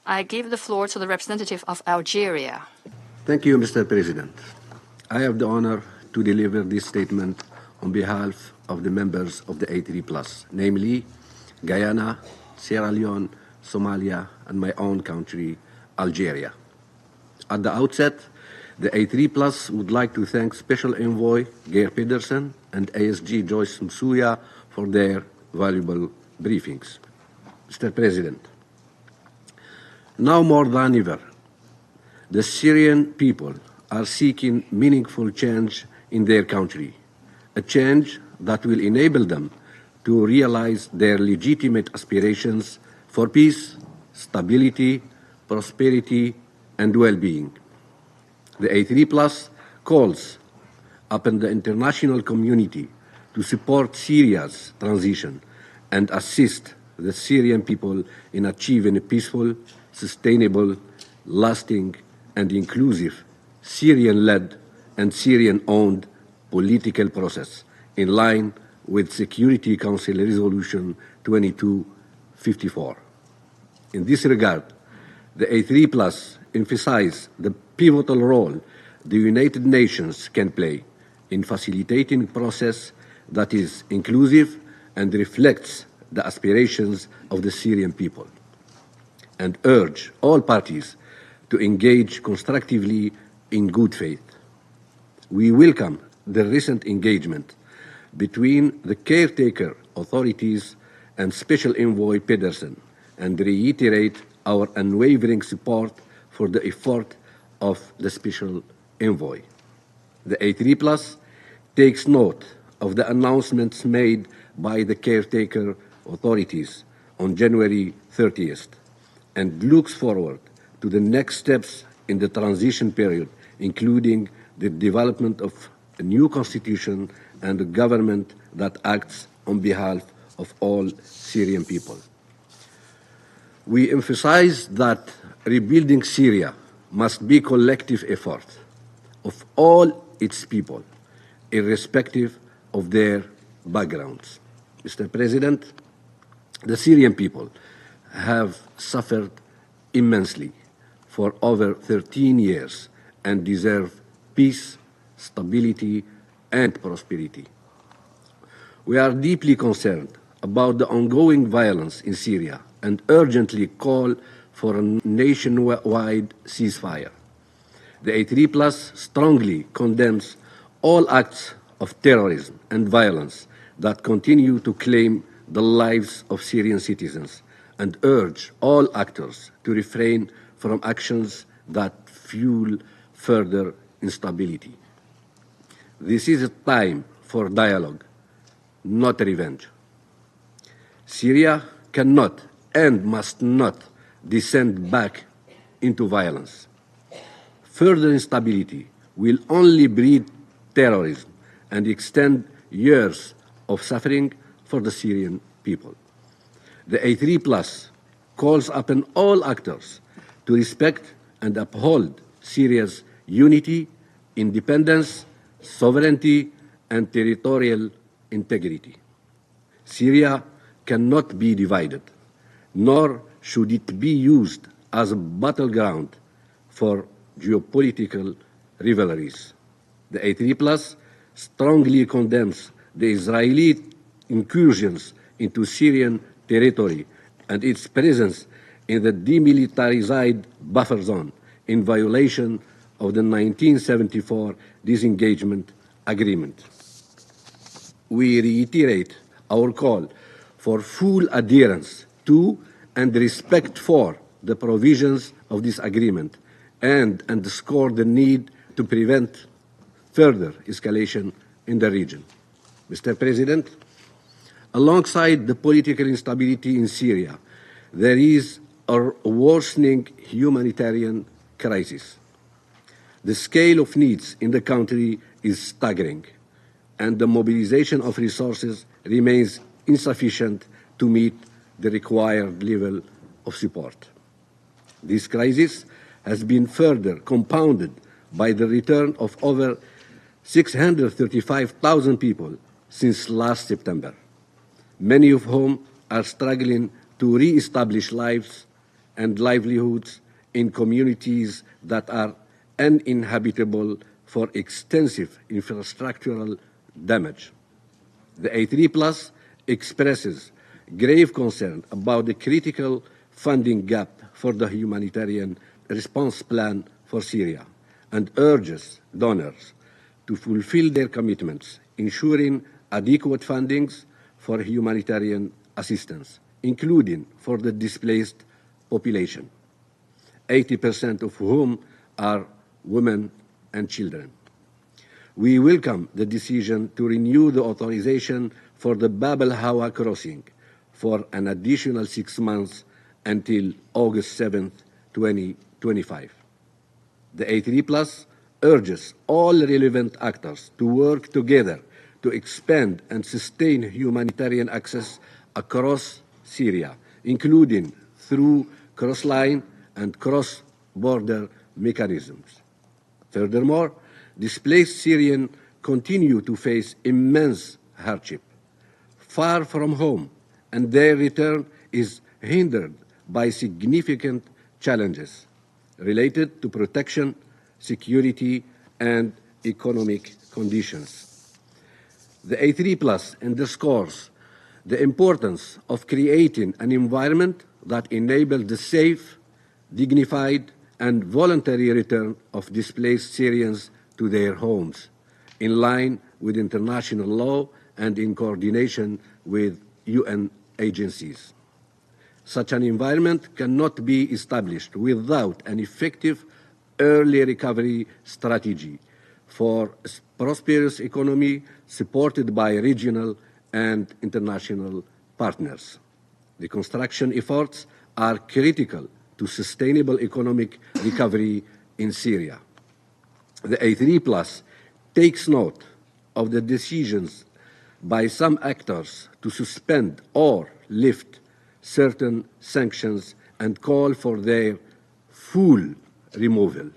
I give the floor to the representative of Algeria. Thank you, Mr. President. I have the honor to deliver this statement on behalf of the members of the A3+, namely Guyana, Sierra Leone, Somalia, and my own country, Algeria. At the outset, the A3+ would like to thank Special Envoy Geir Pedersen and ASG Joyce Msuya for their valuable briefings. Mr. President, now more than ever, the Syrian people are seeking meaningful change in their country, a change that will enable them to realize their legitimate aspirations for peace, stability, prosperity, and well-being. The A3+ calls upon the international community to support Syria's transition and assist the Syrian people in achieving a peaceful, sustainable, lasting, and inclusive Syrian-led and Syrian-owned political process in line with Security Council Resolution 2254. In this regard, the A3+ emphasizes the pivotal role the United Nations can play in facilitating a process that is inclusive and reflects the aspirations of the Syrian people, and urge all parties to engage constructively in good faith. We welcome the recent engagement between the caretaker authorities and Special Envoy Pedersen and reiterate our unwavering support for the effort of the Special Envoy. The A3+ takes note of the announcements made by the caretaker authorities on January 30th and looks forward to the next steps in the transition period, including the development of a new constitution and a government that acts on behalf of all Syrian people. We emphasize that rebuilding Syria must be a collective effort of all its people, irrespective of their backgrounds. Mr. President, the Syrian people have suffered immensely for over 13 years and deserve peace, stability, and prosperity. We are deeply concerned about the ongoing violence in Syria and urgently call for a nationwide ceasefire. The A3+ strongly condemns all acts of terrorism and violence that continue to claim the lives of Syrian citizens and urge all actors to refrain from actions that fuel further instability. This is a time for dialogue, not revenge. Syria cannot and must not descend back into violence. Further instability will only breed terrorism and extend years of suffering for the Syrian people. The A3+ calls upon all actors to respect and uphold Syria's unity, independence, sovereignty, and territorial integrity. Syria cannot be divided, nor should it be used as a battleground for geopolitical rivalries. The A3+ strongly condemns the Israeli incursions into Syrian territory and its presence in the demilitarized buffer zone in violation of the 1974 disengagement agreement. We reiterate our call for full adherence to and respect for the provisions of this agreement and underscore the need to prevent further escalation in the region. Mr. President, alongside the political instability in Syria, there is a worsening humanitarian crisis. The scale of needs in the country is staggering, and the mobilization of resources remains insufficient to meet the required level of support. This crisis has been further compounded by the return of over 635,000 people since last September, many of whom are struggling to re-establish lives and livelihoods in communities that are uninhabitable for extensive infrastructural damage. The A3 Plus expresses grave concern about the critical funding gap for the humanitarian response plan for Syria and urges donors to fulfill their commitments, ensuring adequate fundings for humanitarian assistance, including for the displaced population, 80% of whom are women and children. We welcome the decision to renew the authorization for the Bab al-Hawa crossing for an additional 6 months until August 7, 2025. The A3 Plus urges all relevant actors to work together to expand and sustain humanitarian access across Syria, including through cross-line and cross-border mechanisms. Furthermore, displaced Syrians continue to face immense hardship, far from home, and their return is hindered by significant challenges related to protection, security, and economic conditions. The A3 Plus underscores the importance of creating an environment that enables the safe, dignified, and voluntary return of displaced Syrians to their homes, in line with international law and in coordination with UN agencies. Such an environment cannot be established without an effective early recovery strategy for a prosperous economy supported by regional and international partners. The construction efforts are critical to sustainable economic recovery in Syria. The A3 Plus takes note of the decisions by some actors to suspend or lift certain sanctions and call for their full removal.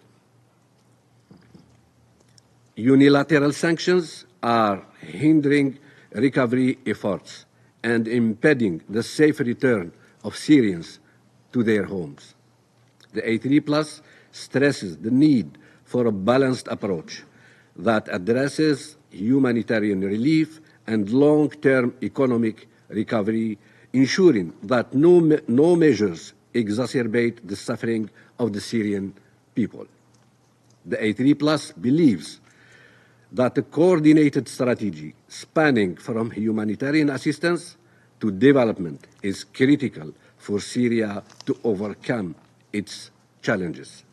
Unilateral sanctions are hindering recovery efforts and impeding the safe return of Syrians to their homes. The A3 Plus stresses the need for a balanced approach that addresses humanitarian relief and long-term economic recovery, ensuring that no measures exacerbate the suffering of the Syrian people. The A3 Plus believes that a coordinated strategy spanning from humanitarian assistance to development is critical for Syria to overcome its challenges.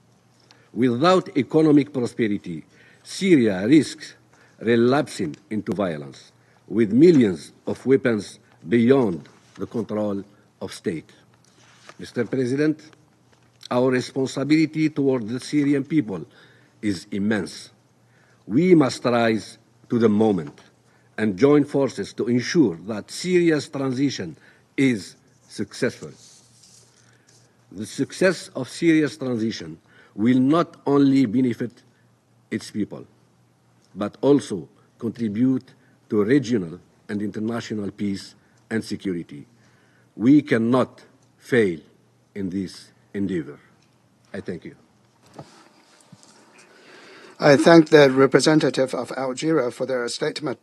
Without economic prosperity, Syria risks relapsing into violence, with millions of weapons beyond the control of state. Mr. President, our responsibility toward the Syrian people is immense. We must rise to the moment and join forces to ensure that Syria's transition is successful. The success of Syria's transition will not only benefit its people, but also contribute to regional and international peace and security. We cannot fail in this endeavor. I thank you. I thank the representative of Algeria for their statement.